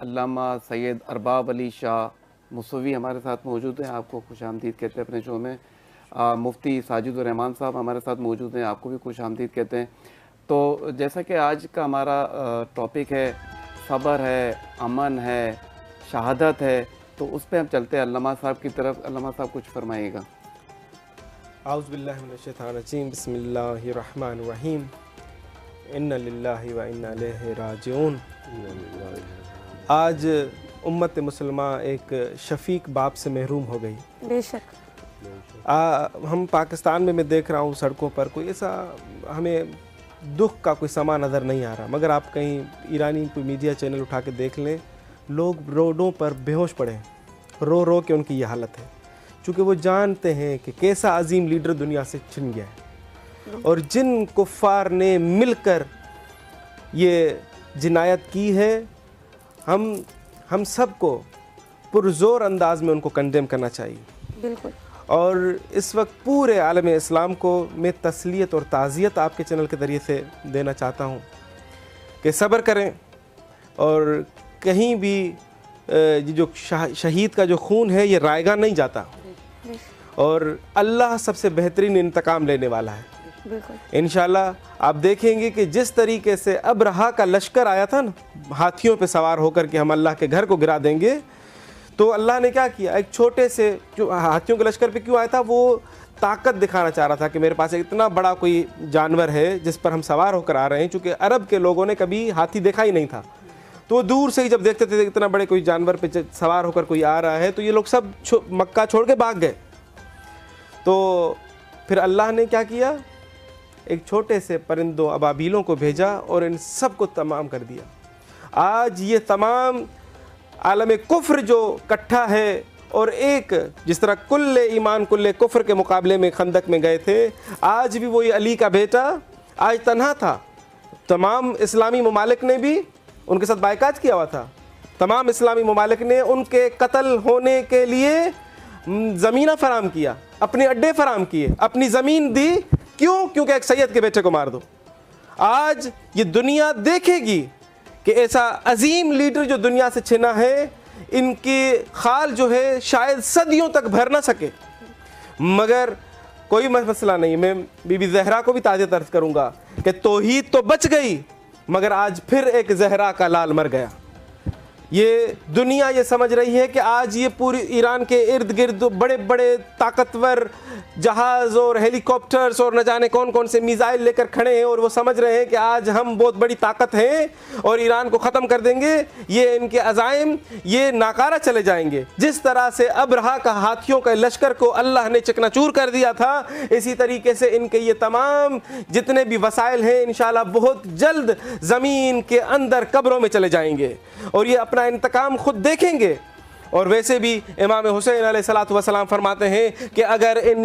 علامہ سید ارباب علی شاہ موسوی ہمارے ساتھ موجود ہیں. آپ کو خوش آمدید کہتے ہیں اپنے شو میں. مفتی ساجد الرحمان صاحب ہمارے ساتھ موجود ہیں, آپ کو بھی خوش آمدید کہتے ہیں. تو جیسا کہ آج کا ہمارا ٹاپک ہے, صبر ہے, امن ہے, شہادت ہے, تو اس پہ ہم چلتے ہیں علامہ صاحب کی طرف. علامہ صاحب کچھ فرمائیے گا. اعوذ باللہ من الشیطان الرجیم. بسم اللہ الرحمن الرحیم. ان للہ و انا الیہ راجعون. آج امت مسلمہ ایک شفیق باپ سے محروم ہو گئی. بے شک. ہم پاکستان میں دیکھ رہا ہوں سڑکوں پر کوئی ایسا ہمیں دکھ کا کوئی سما نظر نہیں آ رہا, مگر آپ کہیں ایرانی کوئی میڈیا چینل اٹھا کے دیکھ لیں, لوگ روڈوں پر بے ہوش پڑے ہیں, رو رو کے ان کی یہ حالت ہے, چونکہ وہ جانتے ہیں کہ کیسا عظیم لیڈر دنیا سے چھن گیا ہے. اور جن کفار نے مل کر یہ جنایت کی ہے, ہم سب کو پرزور انداز میں ان کو کنڈیم کرنا چاہیے. بالکل. اور اس وقت پورے عالم اسلام کو میں تسلیت اور تعزیت آپ کے چینل کے ذریعے سے دینا چاہتا ہوں کہ صبر کریں, اور کہیں بھی یہ جو شہید کا جو خون ہے یہ رائے گا نہیں جاتا, اور اللہ سب سے بہترین انتقام لینے والا ہے. بالکل. انشاءاللہ آپ دیکھیں گے کہ جس طریقے سے ابرہا کا لشکر آیا تھا نا, ہاتھیوں پہ سوار ہو کر کے ہم اللہ کے گھر کو گرا دیں گے, تو اللہ نے کیا کیا, ایک چھوٹے سے جو ہاتھیوں کے لشکر پہ کیوں آیا تھا, وہ طاقت دکھانا چاہ رہا تھا کہ میرے پاس اتنا بڑا کوئی جانور ہے جس پر ہم سوار ہو کر آ رہے ہیں. چونکہ عرب کے لوگوں نے کبھی ہاتھی دیکھا ہی نہیں تھا, تو وہ دور سے ہی جب دیکھتے تھے اتنا بڑے کوئی جانور پہ سوار ہو کر کوئی آ رہا ہے, تو یہ لوگ سب مکہ چھوڑ کے بھاگ گئے. تو پھر اللہ نے کیا کیا, ایک چھوٹے سے پرندوں ابابیلوں کو بھیجا اور ان سب کو تمام کر دیا. آج یہ تمام عالم کفر جو کٹھا ہے, اور ایک جس طرح کل ایمان کل کفر کے مقابلے میں خندق میں گئے تھے, آج بھی وہی علی کا بیٹا آج تنہا تھا. تمام اسلامی ممالک نے بھی ان کے ساتھ بائیکاٹ کیا ہوا تھا. تمام اسلامی ممالک نے ان کے قتل ہونے کے لیے زمینہ فراہم کیا, اپنے اڈے فراہم کیے, اپنی زمین دی. کیوں؟ کیونکہ ایک سید کے بیٹے کو مار دو. آج یہ دنیا دیکھے گی کہ ایسا عظیم لیڈر جو دنیا سے چھنا ہے, ان کی خال جو ہے شاید صدیوں تک بھر نہ سکے, مگر کوئی مسئلہ نہیں. میں بی بی زہرا کو بھی تعزیت عرض کروں گا کہ توحید تو بچ گئی, مگر آج پھر ایک زہرا کا لال مر گیا. یہ دنیا یہ سمجھ رہی ہے کہ آج یہ پوری ایران کے ارد گرد بڑے بڑے طاقتور جہاز اور ہیلی کاپٹرز اور نہ جانے کون کون سے میزائل لے کر کھڑے ہیں, اور وہ سمجھ رہے ہیں کہ آج ہم بہت بڑی طاقت ہیں اور ایران کو ختم کر دیں گے. یہ ان کے عزائم یہ ناکارہ چلے جائیں گے. جس طرح سے ابرہا کا ہاتھیوں کا لشکر کو اللہ نے چکنا چور کر دیا تھا, اسی طریقے سے ان کے یہ تمام جتنے بھی وسائل ہیں انشاءاللہ بہت جلد زمین کے اندر قبروں میں چلے جائیں گے, اور یہ اپنا انتقام خود دیکھیں گے. اور ویسے بھی امام حسین علیہ الصلوۃ والسلام فرماتے ہیں کہ اگر ان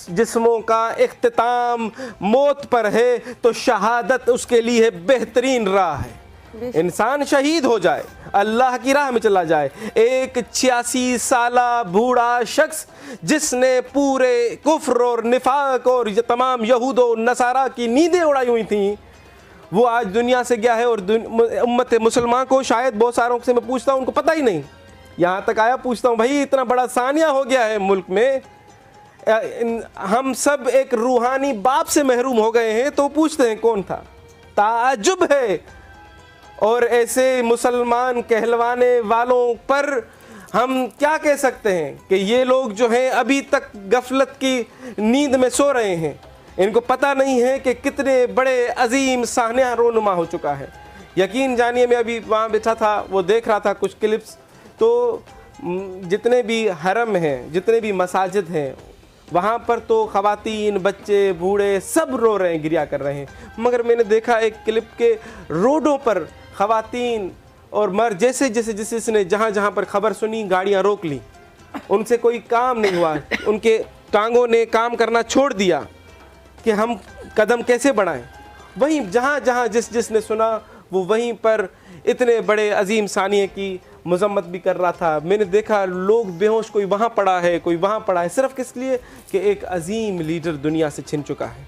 جسموں کا اختتام موت پر ہے تو شہادت اس کے لیے بہترین راہ ہے. انسان شہید ہو جائے, اللہ کی راہ میں چلا جائے. ایک 86 سالہ بوڑھا شخص جس نے پورے کفر اور نفاق اور یہ تمام یہود و نصارہ کی نیندیں اڑائی ہوئی تھیں, وہ آج دنیا سے گیا ہے. اور امت مسلمان کو شاید بہت ساروں سے میں پوچھتا ہوں, ان کو پتہ ہی نہیں. یہاں تک آیا پوچھتا ہوں, بھائی اتنا بڑا ثانیہ ہو گیا ہے ملک میں, ہم سب ایک روحانی باپ سے محروم ہو گئے ہیں, تو پوچھتے ہیں کون تھا. تعجب ہے. اور ایسے مسلمان کہلوانے والوں پر ہم کیا کہہ سکتے ہیں کہ یہ لوگ جو ہیں ابھی تک غفلت کی نیند میں سو رہے ہیں. ان کو پتہ نہیں ہے کہ کتنے بڑے عظیم سانحہ رونما ہو چکا ہے. یقین جانیے, میں ابھی وہاں بیٹھا تھا, وہ دیکھ رہا تھا کچھ کلپس, تو جتنے بھی حرم ہیں, جتنے بھی مساجد ہیں, وہاں پر تو خواتین, بچے, بوڑھے سب رو رہے ہیں, گریا کر رہے ہیں. مگر میں نے دیکھا ایک کلپ کے روڈوں پر خواتین اور مرد جس نے جہاں پر خبر سنی گاڑیاں روک لی, ان سے کوئی کام نہیں ہوا. ان کے ٹانگوں نے کام کرنا چھوڑ دیا کہ ہم قدم کیسے بڑھائیں. وہیں جہاں جس نے سنا وہ وہیں پر اتنے بڑے عظیم ثانیے کی مذمت بھی کر رہا تھا. میں نے دیکھا لوگ بے ہوش, کوئی وہاں پڑا ہے, کوئی وہاں پڑا ہے, صرف کس لیے کہ ایک عظیم لیڈر دنیا سے چھن چکا ہے.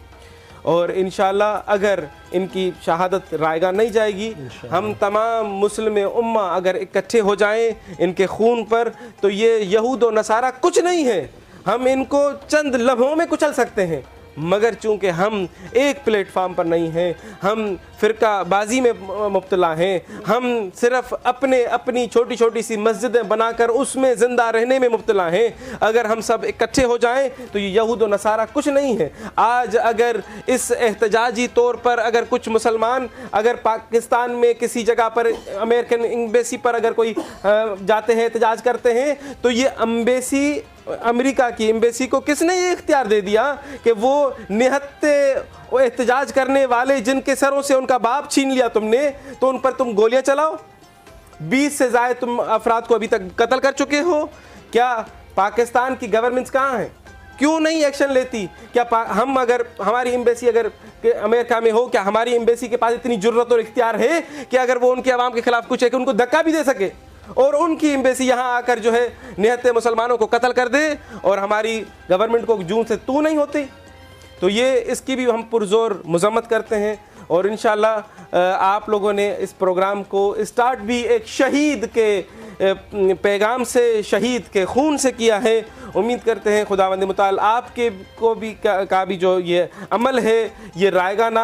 اور انشاءاللہ اگر ان کی شہادت رائے گاہ نہیں جائے گی، ہم تمام مسلم امہ اگر اکٹھے ہو جائیں ان کے خون پر، تو یہ یہود و نصارہ کچھ نہیں ہے، ہم ان کو چند لمحوں میں کچل سکتے ہیں، مگر چونکہ ہم ایک پلیٹ فارم پر نہیں ہیں، ہم فرقہ بازی میں مبتلا ہیں، ہم صرف اپنی چھوٹی چھوٹی سی مسجدیں بنا کر اس میں زندہ رہنے میں مبتلا ہیں، اگر ہم سب اکٹھے ہو جائیں تو یہ یہود و نصارہ کچھ نہیں ہے۔ آج اگر اس احتجاجی طور پر اگر کچھ مسلمان اگر پاکستان میں کسی جگہ پر امریکن ایمبیسی پر اگر کوئی جاتے ہیں احتجاج کرتے ہیں، تو یہ ایمبیسی امریکہ کی ایمبیسی کو کس نے یہ اختیار دے دیا کہ وہ نہتے احتجاج کرنے والے جن کے سروں سے ان کا باپ چھین لیا تم نے، تو ان پر تم گولیاں چلاؤ؟ 20 سے زائد تم افراد کو ابھی تک قتل کر چکے ہو۔ کیا پاکستان کی گورنمنٹس کہاں ہیں؟ کیوں نہیں ایکشن لیتی؟ کیا ہم اگر ہماری ایمبیسی اگر امریکہ میں ہو، کیا ہماری ایمبیسی کے پاس اتنی جرت اور اختیار ہے کہ اگر وہ ان کے عوام کے خلاف کچھ ہے کہ ان کو دھکا بھی دے سکے، اور ان کی ایمبیسی یہاں آ کر جو ہے نہتے مسلمانوں کو قتل کر دے اور ہماری گورنمنٹ کو جون سے تو نہیں ہوتی؟ تو یہ اس کی بھی ہم پرزور مذمت کرتے ہیں، اور انشاءاللہ آپ لوگوں نے اس پروگرام کو اسٹارٹ بھی ایک شہید کے پیغام سے، شہید کے خون سے کیا ہے۔ امید کرتے ہیں خداوند متعال آپ کے کو بھی کا بھی جو یہ عمل ہے یہ رائے گاہ نہ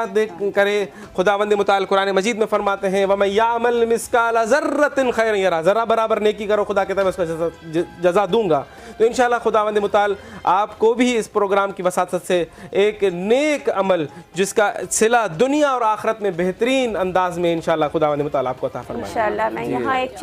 کرے۔ خداوند متعال قرآن مجید میں فرماتے ہیں وَمَن يَعْمَلْ مِثْقَالَ ذَرَّةٍ خَيْرًا يَرَهُ، ذرا برابر نیکی کرو، خدا کہتا ہے میں اس کا جزا دوں گا۔ تو انشاءاللہ خداوند متعال آپ کو بھی اس پروگرام کی وساطت سے ایک نیک عمل جس کا صلہ دنیا اور آخرت میں بہترین انداز میں انشاءاللہ خداوند متعال آپ کو عطا فرمائے۔ انشاءاللہ میں یہاں ایک